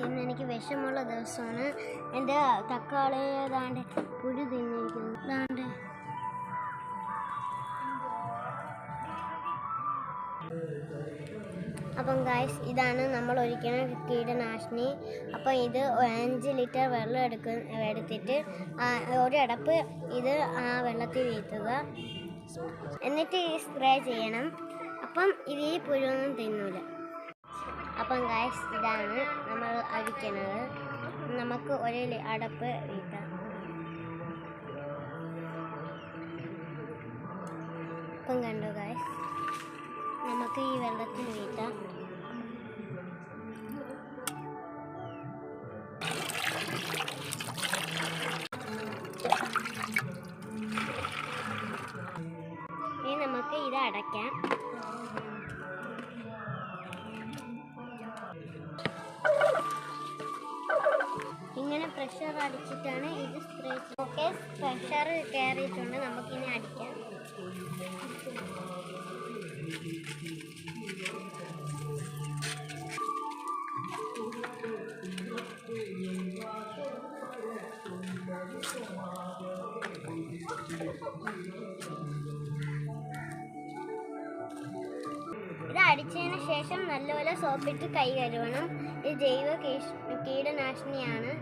ഇന്ന് എനിക്ക് വിഷമുള്ള ദിവസമാണ്. എൻ്റെ തക്കാളി ഏതാണ്ട് പുഴു തിന്നിരിക്കുന്നു. ഇതാണ്ട് അപ്പം ഗായ്സ്, ഇതാണ് നമ്മൾ ഒഴിക്കുന്ന കീടനാശിനി. അപ്പം ഇത് 5 ലിറ്റർ വെള്ളം എടുത്തിട്ട് ഒരടപ്പ് ഇത് ആ വെള്ളത്തിൽ വീഴ്ത്തുക. എന്നിട്ട് ഈ സ്പ്രേ ചെയ്യണം. അപ്പം ഇത് ഈ പുഴുവൊന്നും തിന്നൂല. അപ്പം ഗായ്സ്, ഇതാണ് നമ്മൾ അടിക്കുന്നത്. നമുക്ക് ഒരു അടപ്പ് വീഴ്ത്താം. ഇപ്പം കണ്ടു ഗായ്സ്, നമുക്ക് ഈ വെള്ളത്തിൽ വീഴ്ത്താം. ഇനി നമുക്ക് ഇത് അടയ്ക്കാം. ഇങ്ങനെ പ്രഷർ അടിച്ചിട്ടാണ് ഇത് സ്പ്രേ ചെയ്യുന്നത്. ഓക്കെ, പ്രഷർ കയറിയിട്ടുണ്ട്. നമുക്കിനി അടിക്കാം. ഇത് അടിച്ചതിന് ശേഷം നല്ലപോലെ സോപ്പിട്ട് കൈ കഴുകണം. ഇത് ജൈവ കീടനാശിനിയാണ്.